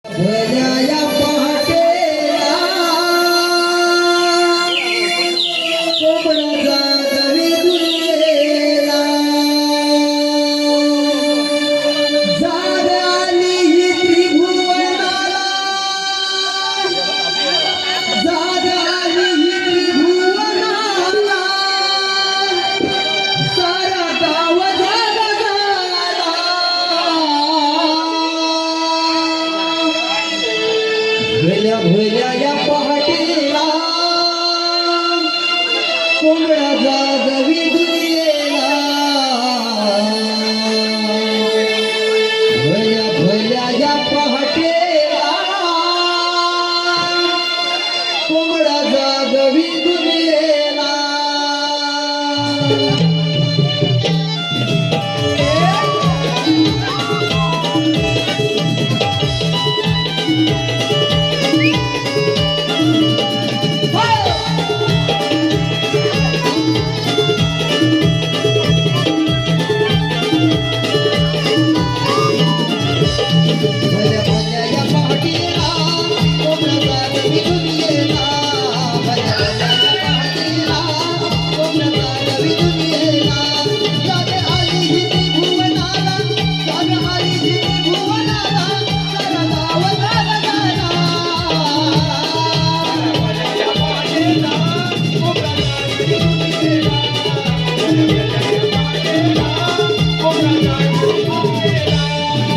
भल्या पहाटेला कोंबडा जागवी दुनियेला जाग आली ही त्रिभुवनाला जाग आली ही त्रिभुवनाला सारा गाव जागला भल्या या पहाटेला कोंबडा जागवी दुनियेला भल्या या पहाटेला कोंबडा जागवी दुनियेला भल्या या पहाटेला कोंबडा जागवी दुनियेला भल्या या पहाटेला कोंबडा जागवी दुनियेला जाग आली ही त्रिभुवनाला जाग आली ही त्रिभुवनाला सारा गाव जागला भल्या या पहाटेला कोंबडा जागवी दुनियेला भल्या या पहाटेला कोंबडा जागवी दुनियेला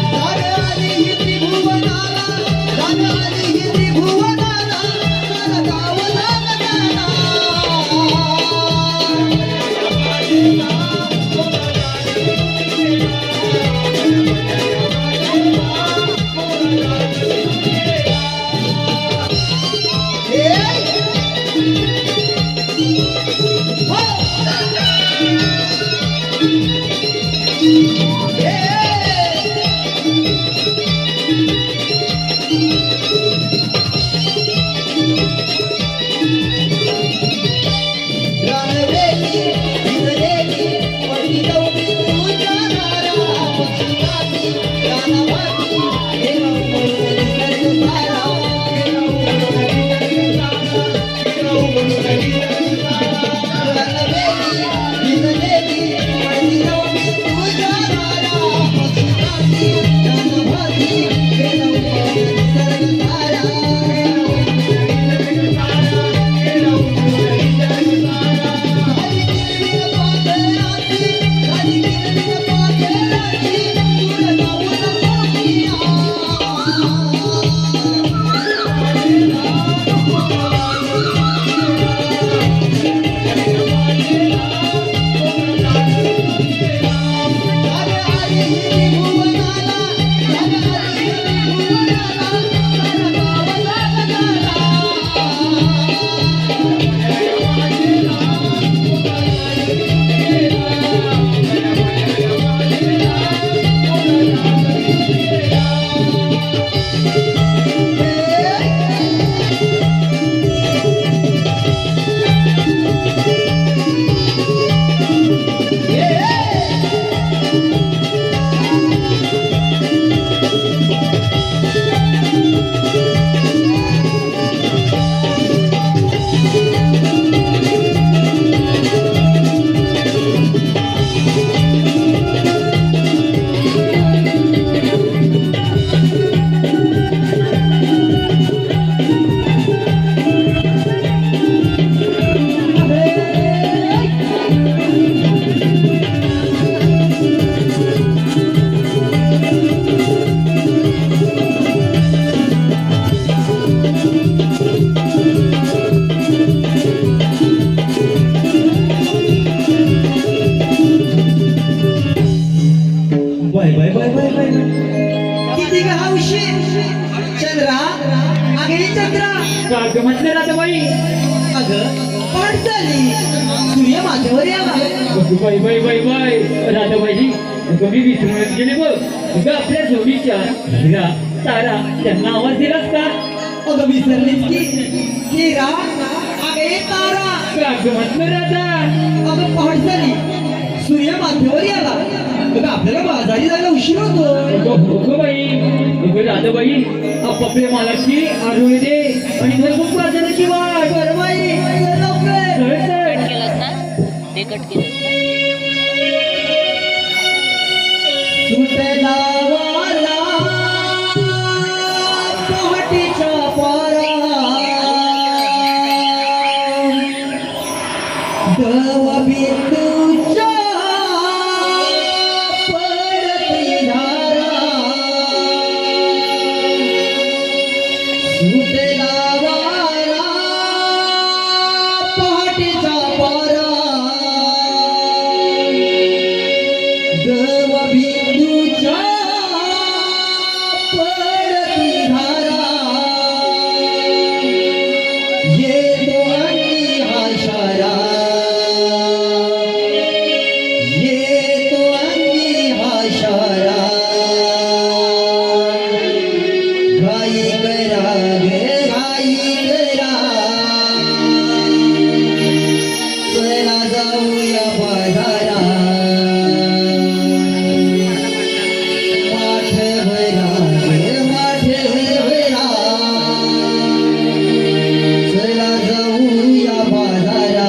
जाग आली ही त्रिभुवनाला जाग आली ही त्रिभुवनाला सारा गाव जागला किती ग हौशी चंद्रा अगे चंद्रा काग म्हटलं राधाबाई अगं पाठ झाली सूर्य माझ्यावर यावा बाई बाई बाई बाई राधाबाई तुम्ही विसरूनच गेले बघ तुझं आपल्या जोडीच्या हिरा तारा त्यांना आवाज दिलास का अगं विसरलीस की हिरा अगे तारा काग म्हटलं राधा अगं पाठ झाली सूर्य माझ्यावर यावा अगं आपल्याला बाजारी जायला उशीर होतो अगं बाई अगं राधाबाई आपल्या मालाची आरोळी दे आणि घरपोच बाजाराची वाट बरं बाई चल लवकर. चल, चल. केलंस ना ते कट केलंस ना सुटला वाला पहाटेच्या पारा दव बिंदूच्या पडती धारा सुटला वाला पहाटेच्या पारा देव बिंदूच्या पडती धारा येतो अंगी हा शारा येतो अंगी हा शारा घाई करा गे घाई करा चला जाऊया बाजारा चला जाऊया बाजारा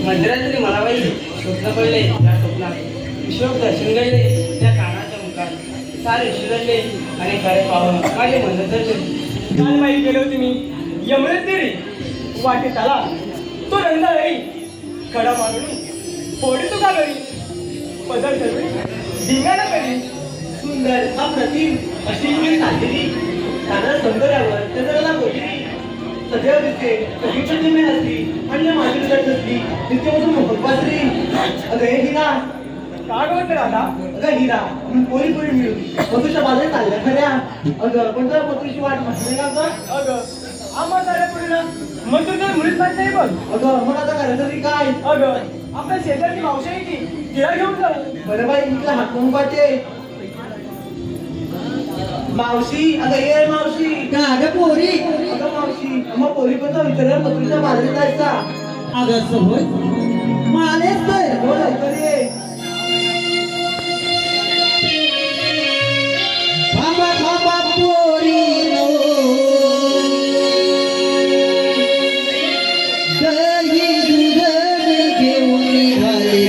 मध्यरात्री मला बाई स्वप्न पडले त्या स्वप्नात विश्वक दर्शन घडले त्या कानाच्या मुखात सारे शिरले आणि खरे पाहून माझे मन धरले. काल बाई गेले होते मी यमुनेत देवी वाटेत आला तो रंगाळी कडा मागणी फोडी तुका गळी पदर धरली धिंगाणा करी सुंदर अप्रतिम अशी मी साधलेली साधा सौंदर्यावर चंद्राला बोलली सदैव दिसते कधीची जिम्मे असली अन्य माझी लढत असली नित्यमधून मोहबाजरी अगं हे हिरा काय म्हणते राधा अगं हिरा पोरी पोरी मिळून मधुच्या बाजूने चालल्या खऱ्या अगं कोणत्या मधुची वाट माहिती का गं अगं आम्हा साऱ्या पुढीला मधुर तर मुलीच माहित नाही बघ अगं मग आता करायचं तरी काय अगं आपल्या शेजारची मावशी आहे की तिला घेऊन जाऊ बरं बाई तुला हात मुंबाचे मावशी अगं ये मावशी का अगं पोरी अगं मावशी मग पोरी पण विचारलं मधुरच्या बाजूने जायचा अगं असं होय मालेच तर हो लवकर ये थांबा थांबा पोरीनो दही दुधन घेऊन निघाले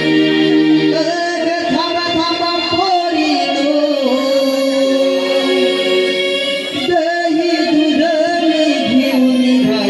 अगं थांबा थांबा पोरीनो दही दुधन घेऊन निघाले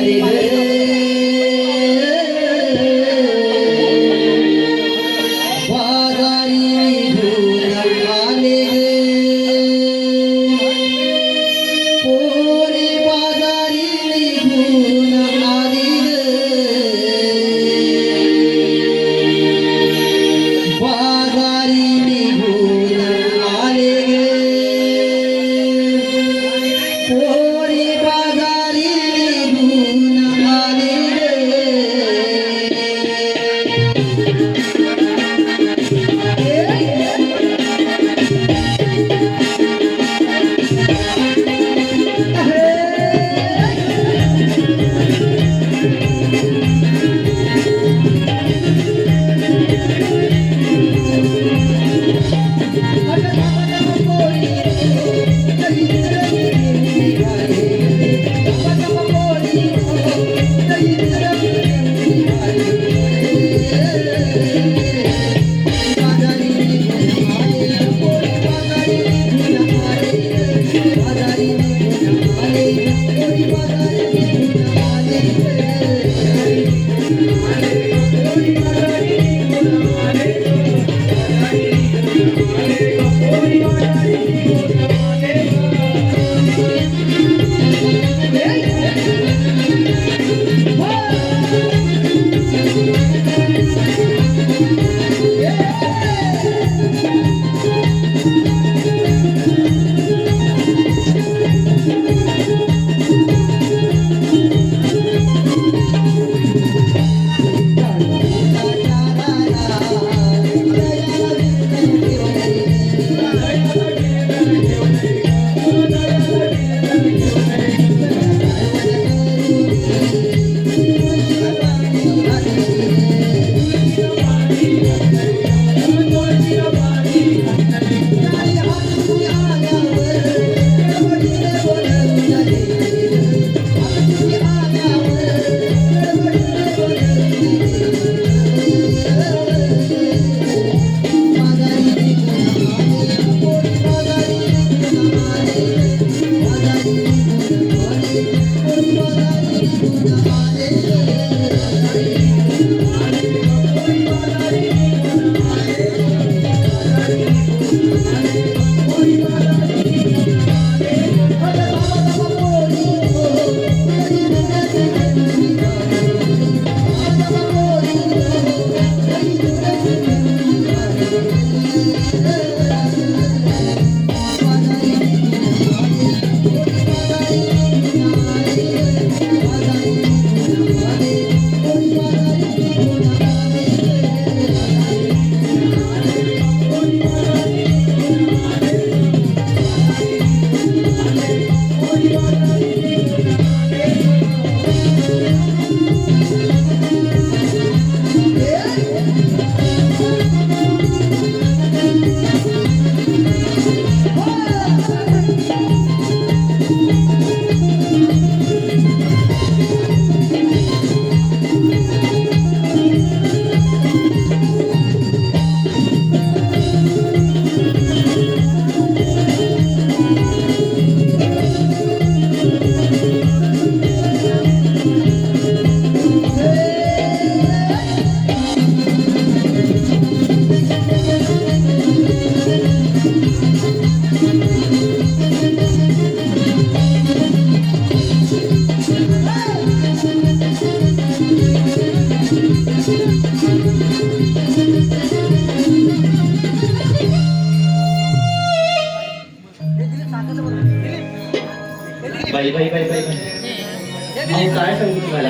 तुम्हाला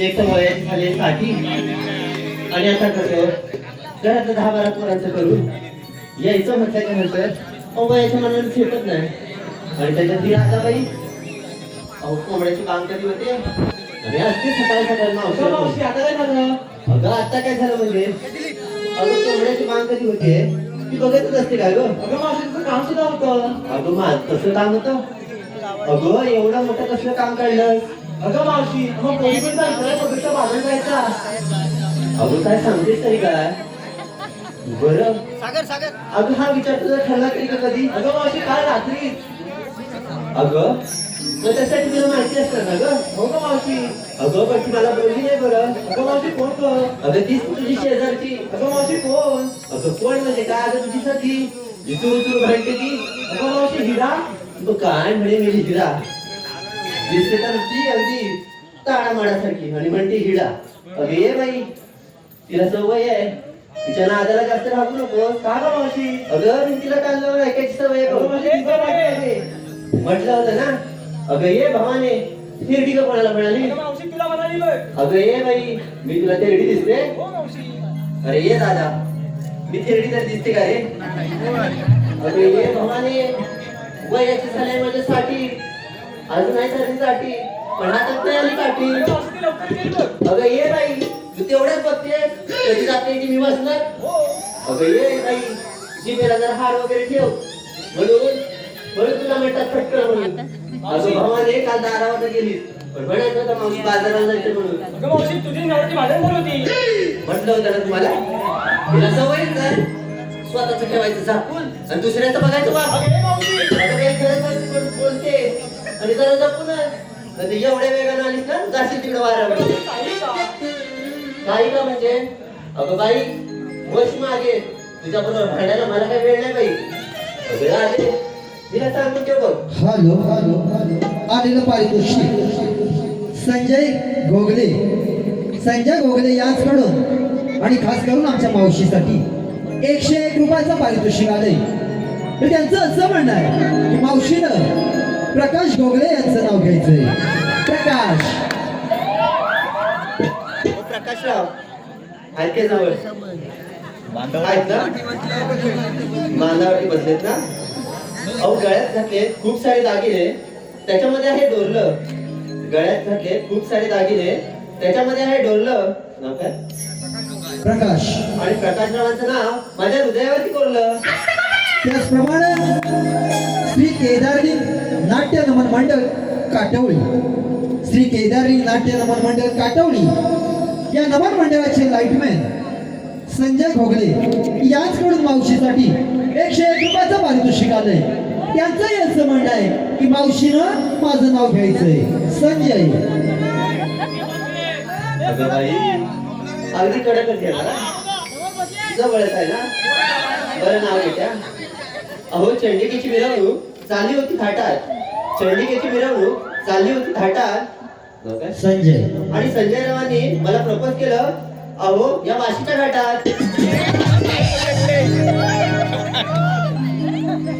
एक तर वयाची झाली 60 आणि आता कसं घरातलं 10-12 पोरांचं करून यायचं म्हटल्याच्या नंतर वयाच्या मनाने झेपत नाही. आणि त्याच्यात ती राधाबाई अहो कोंबड्याची काम कधी होते आणि असते सकाळी सकाळी मावशी आता काय झालं? अगं आता काय झालं म्हणजे अगं कोंबड्याची काम कधी होते ती बघतच असते काय गं. अगं मावशीचं काम सुद्धा होतं. अगं माझ कसं काम होतं. अगं एवढं मोठं कसलं काम काढलं. अगं मावशी मग कोणी पण जायचं पब्लिकचा बाजार जायचा. अगं काय सांगतेस तरी काय बरं अगं हा विचार तुझा ठरला तरी का कधी. अगं मावशी काल रात्री. अगं मग त्यासाठी तुला माहिती असतं ना गं. हो का मावशी. अगं पण ती मला बोलली नाही बरं. अगं मावशी कोण कर. अगं तीच तुझी शेजारची. अगं मावशी कोण. अगं कोण म्हणजे काय अगं तुझी सखी इथून तू म्हणते ती. अगं मावशी हिरा. तू काय म्हणे मी हिरा दिसते तर ती अगदी ताडामाडासारखी आणि म्हणते हिरा. अगं ये बाई तिला सवय आहे तिच्या नादाला जास्त राहू नको. का गं मावशी. अगं मी तिला कानावर ऐकायची सवय आहे अगं बघ. मावशी तिचं मागे. म्हटलं होतं ना. अगं ये भावाने तेरडी का कोणाला म्हणाली. मावशी तुला म्हणाली बघ. अगं ये बाई मी तुला तेरडी दिसते. हो मावशी. अरे ये दादा मी तेरडी तर दिसते का रे. अगं ये भावाने वयाची झाले माझ्या 60 अजून नाही झाली 60 पण हातात नाही आली काठी. मावशी ती लवकर गेली बघ. अगं ये बाई तू तेवढ्याच बघतेस कधी जाते की मी बसणार. अगं ये बाई जिभेला जर हार वगैरे ठेव म्हणून तुला म्हणतात फटकळ म्हणून. अगं भावाने काल दारावर गेलीस पण म्हणायचं होतं मावशी बाजाराला जायचं म्हणून. अगं मावशी तुझी नवऱ्याची भांडण झाली होती. म्हटलं होतं ना तुम्हाला तिला सवयच आहे स्वतःच ठेवायचं झाकून आणि दुसऱ्याचं बघायचं बाप. अगं हे मावशी. अगं बाई, खरंच बोलते आणि जरा जपूनच नाही तर एवढ्या वेगानं आलीस ना जाशील तिकडे वारावर. काही का. काही का म्हणजे अगं बाई वर्ष मागे तुझ्या बरोबर भांडायला मला काही वेळ नाही बाई. अगं आले तिला सांगून ठेव बघ. हॅलो आलेलं पारितोषिक संजय घोगले याचकडून आणि खास करून आमच्या मावशीसाठी 101 रुपयाचं पारितोषिक आलंय. तर त्यांचं असं म्हणणं आहे की मावशीनं प्रकाश घोगले यांचं नाव घ्यायचंय. प्रकाश प्रकाशराव ऐके जवळ आहेत ना मांदावरती बसलेत ना. अहो गळ्यात घातले खूप सारे दागिने त्याच्यामध्ये आहे डोरलं. गळ्यात घातले खूप सारे दागिने त्याच्यामध्ये आहे डोरलं. नाव काय. प्रकाश. आणि प्रकाशरावांचं नाव माझ्या हृदयावरती कोरलं. त्याचप्रमाणे श्री केदारी नाट्य नमन मंडळ काटवली या नमन मंडळाचे लाईटमॅन संजय घोगले यांच्याकडून मावशीसाठी 101 रुपयाचं पारितोषिक आलंय. त्यांचंही असं म्हणणं आहे की मावशीनं माझं नाव घ्यायचंय. संजय. अगं बाई अगदी कडकच आहे ना जवळच आहे ना. बरं नाव घेत्या. अहो चंडिकेची मिरवणूक चालली होती थाटात. हो काय? संजय. आणि संजय रावांनी मला प्रपोज केलं अहो या वाशीच्या घाटात.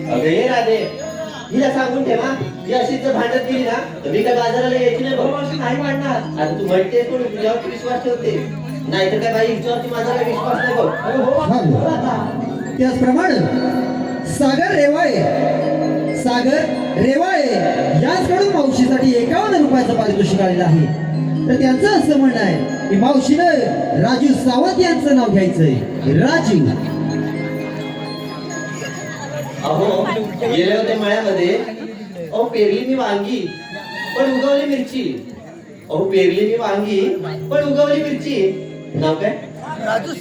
अगं ये राधे हिला सांगून ठेवा ही अशीच जर भांडत गेली ना तर मी काय बाजाराला यायची नाही. अगं मावशी नाही मांडणार. आता तू म्हणतेस म्हणून तुझ्यावरती विश्वास ठेवते नाहीतर काय बाई हिच्यावरती माझा काही विश्वास नाही बघ. अगं हो मावशी, बोला आता. त्याचप्रमाणे सागर रेवाळे यांच्याकडून मावशीसाठी 51 रुपयाचं पारितोषिक आलेलं आहे. तर त्यांचं असं म्हणणं आहे की मावशीनं राजू सावंत यांचं नाव घ्यायचंय. राजू. अहो गेले होते मळ्यामध्ये अहो पेरली मी वांगी पण उगवली मिरची. नाव काय. राजू.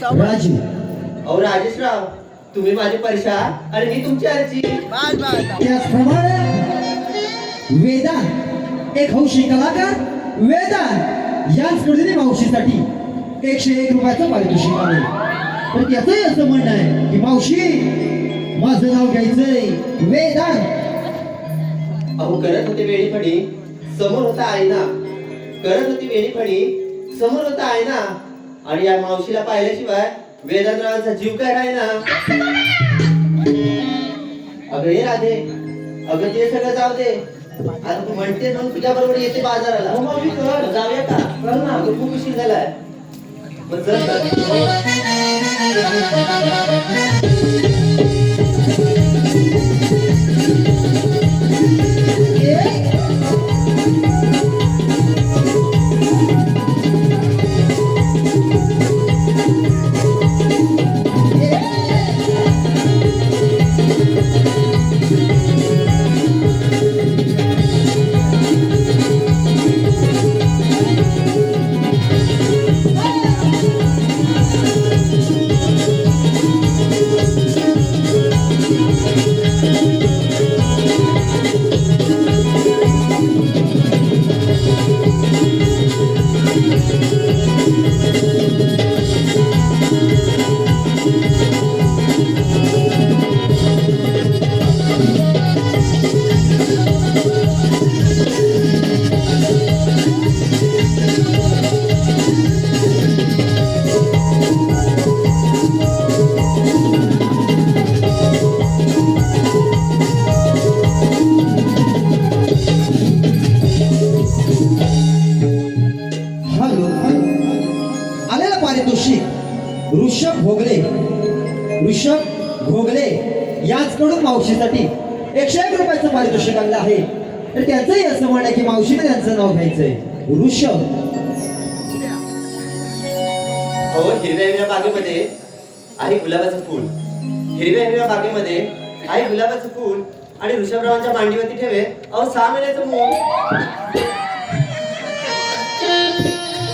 अहो राजेशराव तुम्ही माझी परीक्षा आणि मी तुमची आरची. त्याचप्रमाणे वेदांत एक हौशी कलाकार वेदांत यांच्याकडून मावशीसाठी 101 रुपयाचं पारितोषिक आलंय. तर त्याचंही असं म्हणणं आहे की मावशी माझं नाव घ्यायचंय. वेदांत. अहो करत होते वेळीपणी समोर होता आईना आणि या मावशीला पाहिल्याशिवाय वेदांतरावांचा जीव काय राहीना. अगं हे राधे अगं ते सगळं जाऊ दे आता तू म्हणते म्हणून तुझ्या बरोबर येते बाजाराला हो मावशी कर. जाऊया का कर ना. अगं खूप उशीर झालाय मग चल आलेला पारितोषिक ऋषभ घोगले याचकडून मावशीसाठी 101 रुपयाचं पारितोषिक आणलं आहे. तर त्यांचंही असं म्हणणं आहे की मावशीने त्यांचं नाव घ्यायचंय ऋषभ. हो हिरव्या हिरव्या बागेमध्ये आहे गुलाबाचं फूल. हिरव्या हिरव्या बागेमध्ये आहे गुलाबाचं फूल आणि ऋषभरावांच्या मांडीवरती ठेवे 6 महिन्याचं मूल.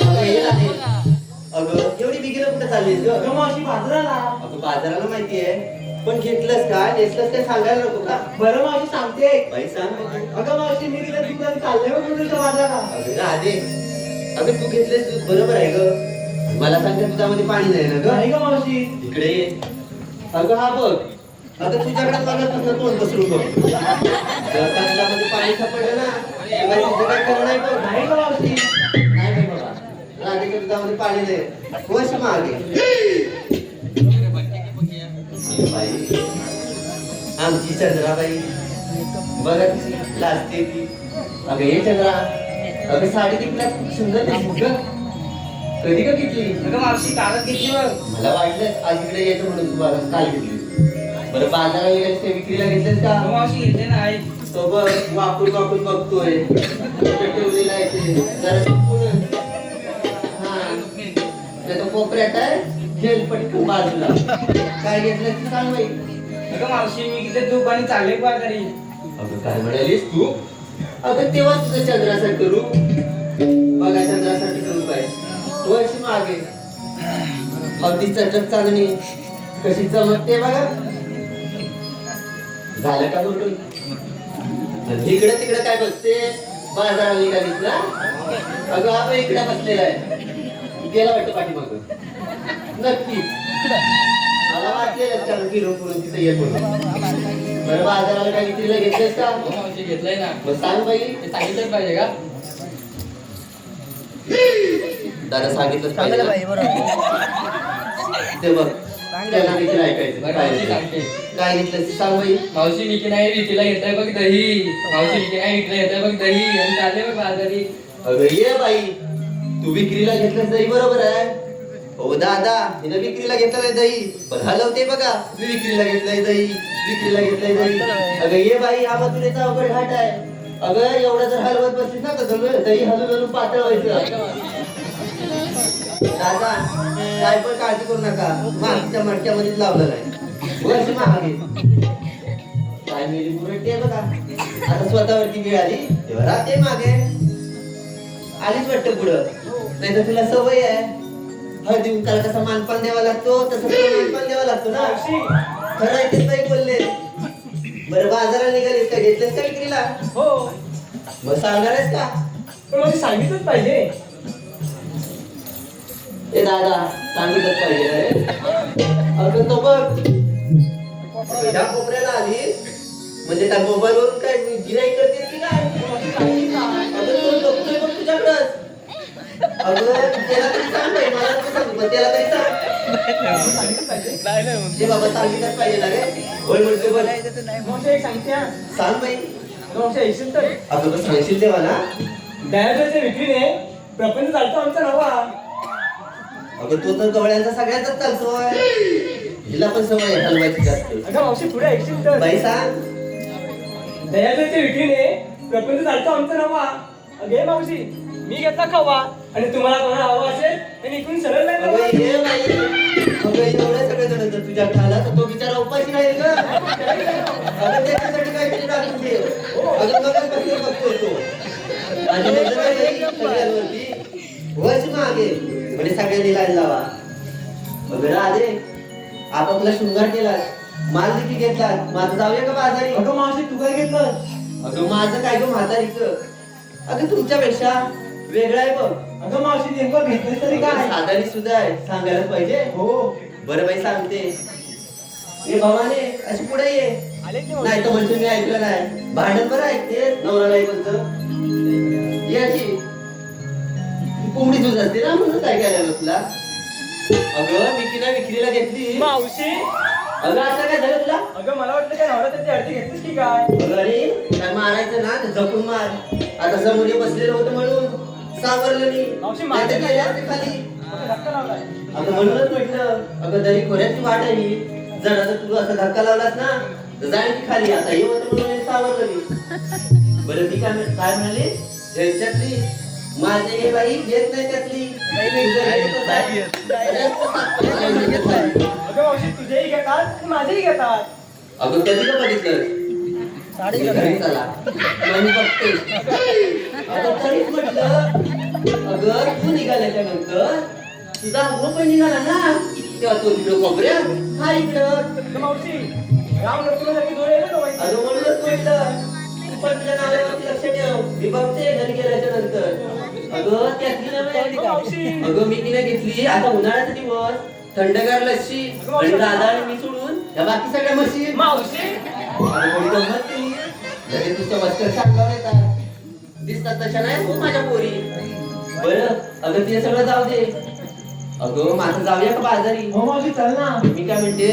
अगं ये ना. अगं एवढी बिगीला कुठं चाललीस ग? अगं मावशी बाजाराला. अगं बाजाराला माहितीये पण घेतलंस का नेसलंस काय सांगायला नको का? बरं मावशी सांगते. बाई सांग बघू. अगं मावशी मी तिला दुकान चाललंय बघ तुझ्या बाजाराला. अगं राधे अगं तू घेतलेस दूध बरोबर आहे ग. मला सांगते दुधामध्ये पाणी नाही ना ग. नाही का मावशी. इकडे ये. अगं हा बघ अगं तुझ्याकडे बघापासून तोंड पसरून बघ. जर का दुधामध्ये पाणी सापडलं ना तेव्हा तुझं काय खरं नाही बघ. नाही का मावशी. नाही बाई बाबा राधेच्या दुधामध्ये पाणी नाही. वर्ष मागे बाई आमची चंद्राबाई बघा कशी लाजते ती. अगं ये चंद्रा अगं साडी किती खूप सुंदर दिसते ग. कधी का घेतली? अगं मावशी कालच घेतली बघ. मला वाटलं आज इकडे यायचं म्हणून तू बाजार काल घेतली. बरं बाजाराला गेलेस ते विक्रीला घेतलेस का? अगं मावशी घेतले नाही. तो बघ वापरून बघतोय ठेवलेला आहे ते. जरा चुकून. हा ते तो कोपऱ्यात आहे खेळ पटकन बाजूला. काय घेतलं ती सांग बाई. अगं मावशी मी किती तूप आणि चालले बा घरी. अगं काय म्हणालीस तू? अगं तेव्हा तुझं चंद्रासाठी करू. बघा चंद्रासाठी करू काय वर्ष मागे अगदी चटक चांदणी कशी चमकते बघा. झालं का बोलतो? इकडे तिकडे काय बसते बाजाराला निघालीस ना? अगं आपण इकडे बसलेला आहे. गेला वाटतं पाठीमागं. नक्कीच मला वाटलेलं कारण फिरून फिरून तिथे येत होतं. बरं बाजाराला काय विक्रीला घेतलेस का? मावशी घेतलंय ना. मग सांग बाई. ते सांगितलंच पाहिजे का? दादा सांगितलंच पाहिजे ते बघ त्याला देखील ऐकायचं बरं काय मावशी घेतलं? सांगते. काय घेतलं ते सांग बाई. मावशी विकी नाही विकीला घेताय बघ दही. मावशी विकी नाही विकीला घेताय बघ दही आणि चालले बघ बाजारी. अगं ये बाई तू विक्रीला घेतलंस दही बरोबर आहे. हो दादा हिनं विक्रीला घेतलंय दही पण हलवते बघा. मी विक्रीला घेतलंय दही विक्रीला घेतलंय दही. अगं ये बाई हा मथुरेचा अवघड घाट आहे. अगं एवढं जर हलवत बसलीस ना तर सगळं दही हलवून पातळ व्हायचं. दादा काय पण काळजी करू नका. मागच्या मडक्यामध्येच लावलं नाही वर्ष मागे काय मेली बुरटी बघा. आता स्वतःवरती वेळ आली तेव्हा राहते मागे. आलीच वाटतं पुढं नाही तर तुला सवय आहे. हळदी कुंकाला कसा मानपान द्यावा लागतो तसं तुला मानपान द्यावा लागतो ना. खरं आहे तेच नाही बोलले. बरं बाजाराला निघालीस का घेतलेस का विक्रीला? हो मग सांगणार आहेस का? पण मावशी सांगितलंच पाहिजे. ए दादा सांगितलंच पाहिजे रे. अगं तो बघ या कोपऱ्याला आली म्हणजे काय मोबाईल वरून काय गिराईक करतेस की काय? अगं तो बघतोय बघ तुझ्याकडंच. अगं त्याला तरी सांग बाई मला नको सांगू पण त्याला तरी सांग. ते बाबा सांगितलंच पाहिजे ना रे. होय म्हणतोय बरं मावशी एक सांगते हा. सांग बाई. मावशी ऐकशील तर अगं बस सांगशील तेव्हा ना. दयाच्या विक्रीने प्रपंच चालतो आमचा नवा. अगं तो तर गवळ्यांचा सगळ्यांचाच चालतोय. हिला पण सवय आहे हलवायची जास्त. अगं मावशी पुढे ऐकशील तर बाई सांग. दयाच्या विक्रीने प्रपंच चालतो आमचा नवा. अगे मावशी मी घेतला खवा आणि तुम्हाला कोणा हवा असेल तर इकडून सरळ नाही अगं जाऊ. ये बाई. अगं एवढे सगळे जण जर तुझ्याकडे आला तर तो बिचारा उपाशी राहील का? अगं त्याच्यासाठी काहीतरी टाकून दे. अगं बघत बसले बघतोय तो. आणि नजर आहे बाई सगळ्यांवरती. वच मागे म्हणजे सगळ्यांनी लाईन लावा. अगं राधे आपापला शृंगार केला, माल देखील घेतला. माझं जाऊया का बाजारी? अगं मावशी तू काय घेतलं? अगं माझं काय गं म्हातारीचं. अगं तुमच्यापेक्षा वेगळं आहे बघ. अगं मावशी नेमकं घेतलं तरी काय? साधारी सुद्धा आहे, सांगायलाच पाहिजे. हो बरं बाई सांगते. ये भवाने अशी पुढे ये. आले की नाही तर म्हणजे मी ऐकलं नाही. भांडण बरं ऐकते नवरा नाही बोलत. ये अशी कोंबडी दूध असते ना म्हणून ऐकायला तुला. अगं विकीला विक्रीला घेतली. मावशी अगं असं काय झालं तुला? अगं मला वाटलं काय नवरात्राची आरती घेतलीस की काय? अगं अरे काय मारायचं ना तर जपून मार. आता समोर हे बसलेलं होतं म्हणून सावरलं मी. मावशी, नाही तर गेले असते खाली. मावशी, धक्का लावलाय. अगं म्हणूनच म्हटलं अगं दरी खोऱ्याची वाट आहे ही. जर आता तू असा धक्का लावलास ना तर जाईल की खाली. आता हे होतं म्हणून मी सावरलं मी. बरं मी काय म्हणाले ह्यांच्यातली माझे हे बाई घेत नाही त्यातली. अगं मावशी तुझेही घेतात माझेही घेतात. अगं कधी का बघितलं घरी चला मी बघते. अगं तरीच म्हटलं अगं तू निघाल्याच्या नंतर तुझा अगो पण निघाला ना तेव्हा तो तिकडं कोपऱ्यात हा इकडं. अगं मावशी राम लक्ष्मणासारखी डोळे येतात का बाई? अगं म्हणूनच म्हटलं तू पण तुझ्या नावावरती लक्ष ठेव. मी बघते घरी गेल्याच्या नंतर. अगं त्यातली अगं मावशी. नव्हे. अगं मी तिने घेतली आता उन्हाळ्याचा दिवस थंडगार लस्सी आणि दादा आणि मी सोडून या बाकी सगळ्या म्हशी. मावशी अगं थोडी गंमत केली. लगेच तुझं मस्कर सांगावं येतात. दिसतात तशा नाही हो माझ्या पोरी. बरं अगं ते सगळं जाऊ दे. अगं माझं जाऊया का बाजारी? हो मावशी चल ना. मी काय म्हणते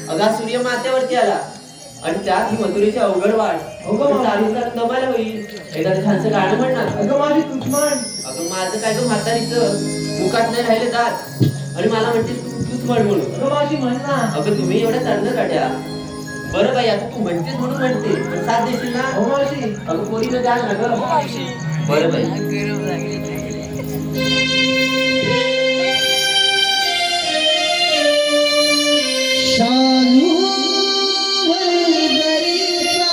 अगं आज सूर्य माथ्यावरती आला आणि त्यात ही मथुरेची अवघड वाट. अगं चालूचा दमायला होईल. एखादं छानसं गाणं म्हणणार. अगं माझी तूच म्हण. अगं माझं काय गं म्हातारीचं मुखात नाही राहिले दात आणि मला म्हणते तूच म्हण म्हणून. अगं मावशी म्हण ना. अगं तुम्ही एवढ्या चांगलं काढ्या. बरं बाई आता तू म्हणतेस म्हणून म्हणते पण साथ देशील ना? हो मावशी. अगं पोरीनं द्या ना गं. बरं बाई. शालू वल्गरीचा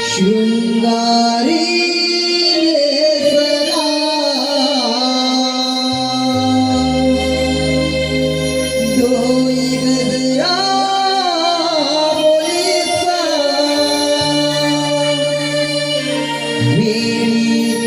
शृंगारी नेसला, डोई गजरा बोलीचा, विणीत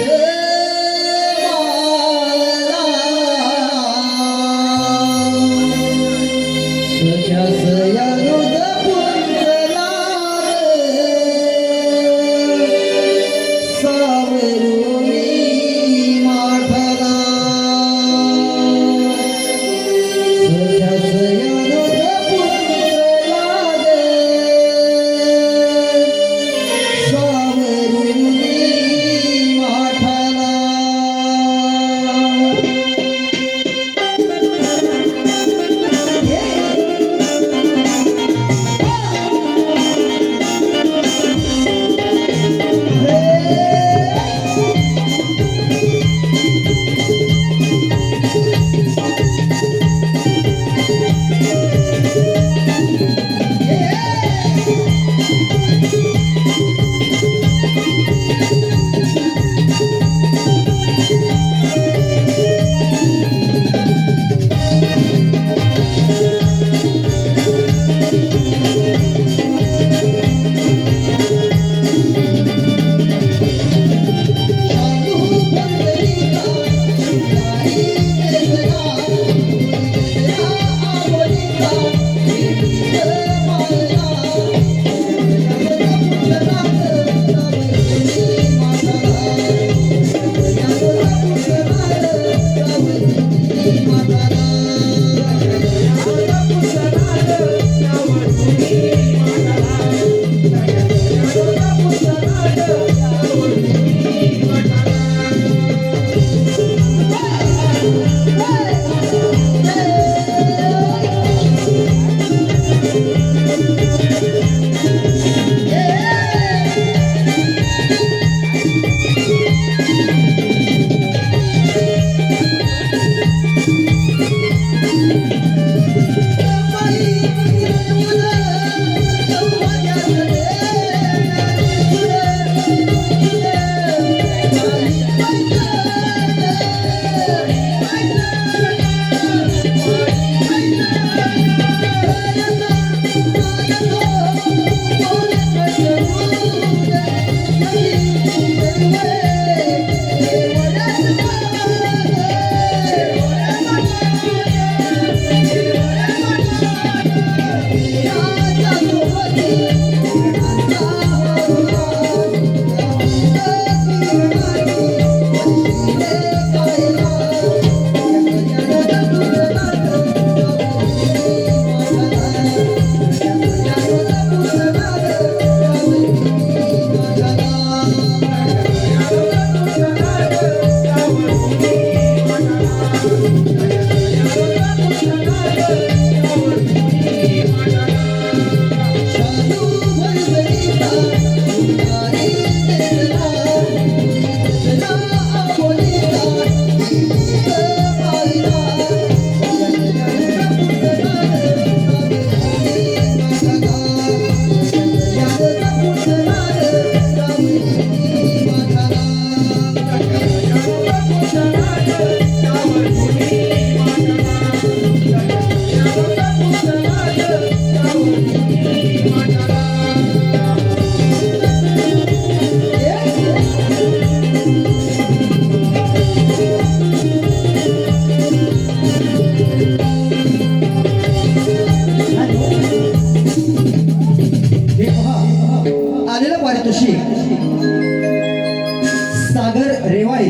सागर रेवाळे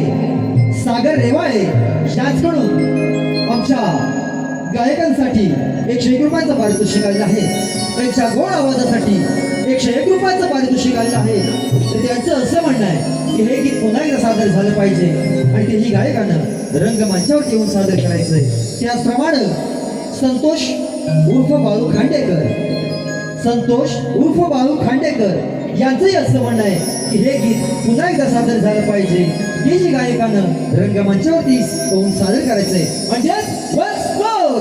यांच्याकडून आमच्या गायकांसाठी 101 रुपयाचं पारितोषिक आलेलं आहे. त्यांच्या गोड आवाजासाठी 101 रुपयाचं पारितोषिक आलेलं आहे. तर त्यांचं असं म्हणणं आहे की हे गीत पुन्हा एकदा सादर झालं पाहिजे आणि तेही गायकानं रंगमंचावर येऊन सादर करायचंय. त्याचप्रमाणे संतोष उर्फ बाळू खांडेकर यांचंही असं म्हणणं आहे की हे गीत पुन्हा एकदा सादर झालं पाहिजे. तेही गायकानं रंगमंचावरती येऊन सादर करायचंय. म्हणजेच once more.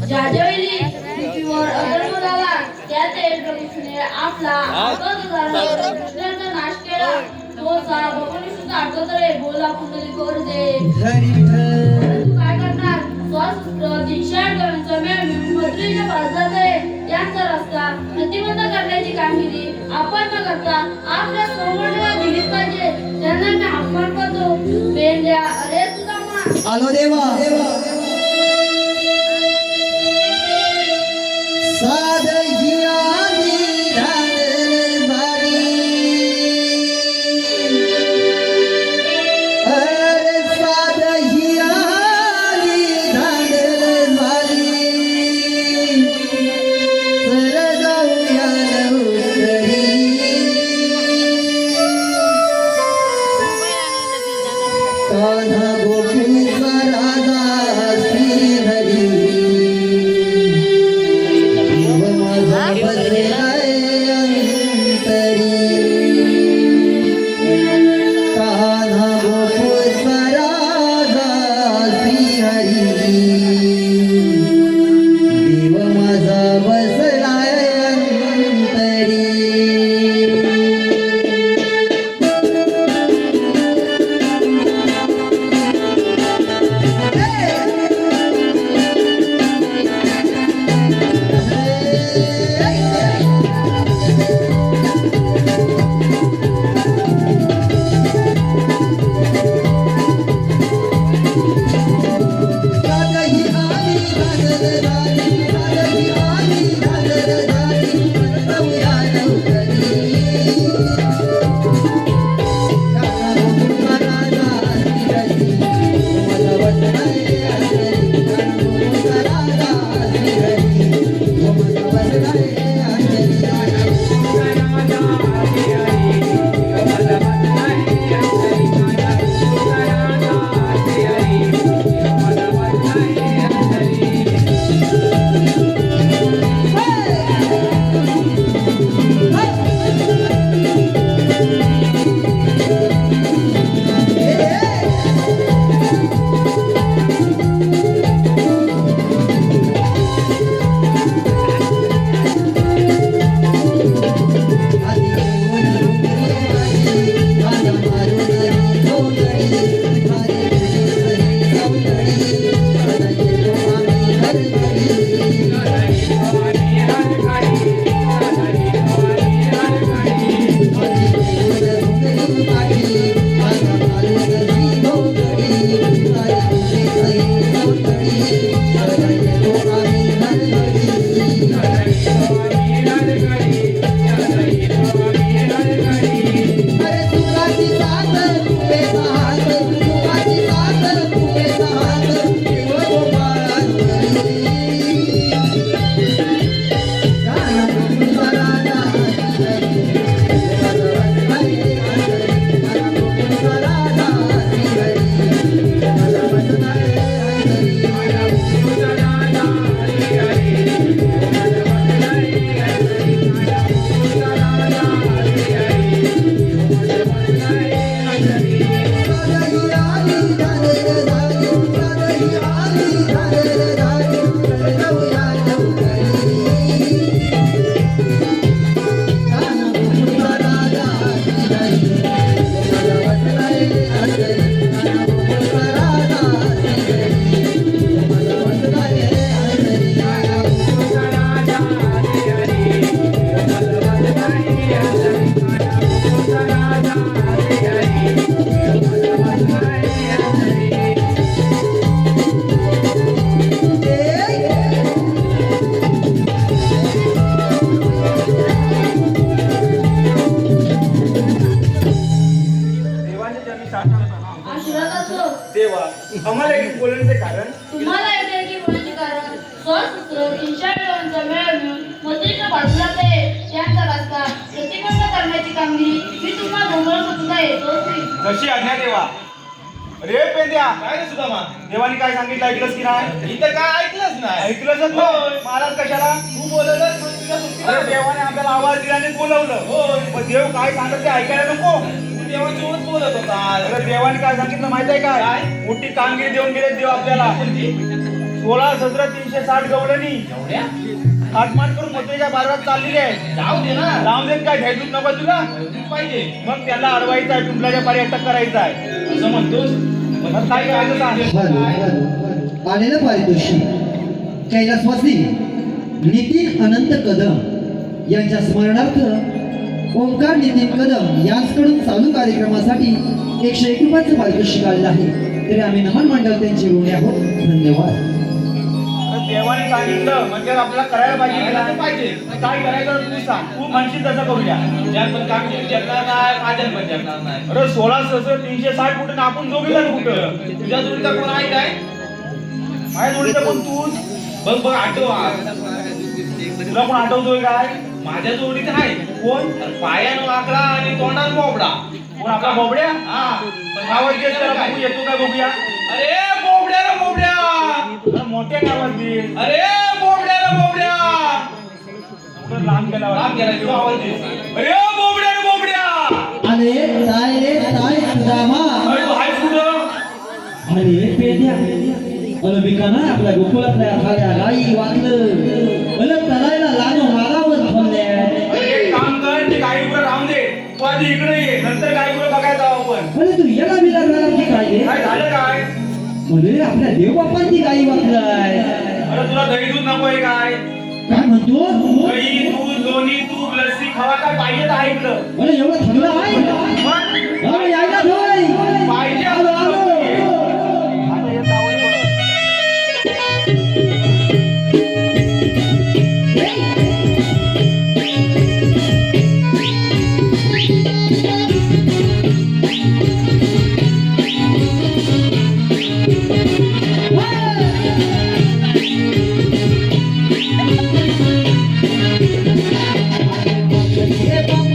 ज्यावेळी पृथ्वीवर अधर्म झाला त्या कृष्णाने आपला कृष्णाचा नाश केला. तो भगवान सुद्धा आठवतोय बोला कुंडली करू दे. तू काय करणार? स्वस्त दीक्षांचा मेळ मथुरेच्या बाजारात आहे. यांचा रस्ता प्रतिबंध करण्याची कामगिरी आपण न करता आपल्या समोरला दिलीच पाहिजे. त्यांना मी आव्हान करतो. बेंद्या अरे तुझा मा आलो देवा राजा आम्हाला एक बोलण्याचे कारण तुम्हाला येते की बोलण्याचे कारण स्वसूत्र 300 मेळ मिळून मंत्रीच्या बाजूला ते त्यांचा रस्ता प्रतिबंध करण्याची कामगिरी मी तुम्हाला डोंगरावर सुद्धा येतोच नाही. कशी आज्ञा देवा. रे पेंद्या काय रे सुदामा, देवानी काय सांगितलं ऐकलंस की नाही? इथं काय ऐकलंच नाही. ऐकलंच नाही. महाराज कशाला तू बोलवलंस? अरे देवाने आपल्याला आवाज दिला आणि बोलवलं. पण देव काय सांगत ते ऐकायला नको. देवासोबत बोलत होता. अरे देवाने काय सांगितलं माहित आहे काय? मोठी कामगिरी देऊन गेले देव आपल्याला. 16,360 गवळणी आगमन करून मथुरेच्या बाजारात चाललेली आहे. जाऊ दे ना. जाऊ देत काय घ्यायचं नको तुला पाहिजे. मग त्याला अडवायचं आहे, पिंपळाच्या पारी अटक करायचं आहे असं म्हणतोस. मग काय करायचं सांग. आलेलं पारितोषिक कैलासवासी नितीन अनंत कदम यांच्या स्मरणार्थ ओंकार नितीन कदम यांच्याकडून चालू कार्यक्रमासाठी 101 रुपयाचं पारितोषिक आलेलं आहे. तरी आम्ही नमन मंडळ त्यांचे ऋणी आहोत. धन्यवाद. देवाने सांगितलं म्हणजे आपल्याला करायला पाहिजे. काय करायचं तू सांग. तू म्हणशील तसं करूया. अरे 16,360 कुठं आपण जोडीला कुठं तुझ्या जोडीचा कोण आहे काय? माझ्या जोडीचा कोण तू बघ आठव. तुला कोण आठवतोय काय? माझ्या जोडीत आहे कोण? पायानं वाकडा आणि तोंडात बोबडा. कोण आपला बोबड्या? आवाज येतो काय बघूया. अरे बोबड्या रे बोबड्या. मोठ्या गावात दे. अरे बोबड्या रे बोबड्या. लांब गेला आवाज दे. अरे बोबड्या रे बोबड्या. अरे ताय सुदामा. हाय कुठं? अरे पेद्या बिकाना आपल्या गोकुळातल्या खाल्या गाई वाचलं अलग तलायला लानो मारावं थांबल्या. एक काम कर, ते गाई पुढे राहून दे. तू आधी इकडे ये, नंतर गाई पुढे बघायला जाऊ आपण. अरे तू याला बिला झाला की काय? काय झालं काय? अरे आपल्या देवबापांची गाई वाचलाय. अरे तुला दही दूध नकोय काय? काय म्हणतो? दही दूध लोणी तूप लस्सी खावा काय पाहिजे तर ऐकलं. अरे एवढं थंड आहे? मग अरे यायला ठेवाय पाहिजे आलो आलो. आता येत जावई बघ. हे बाप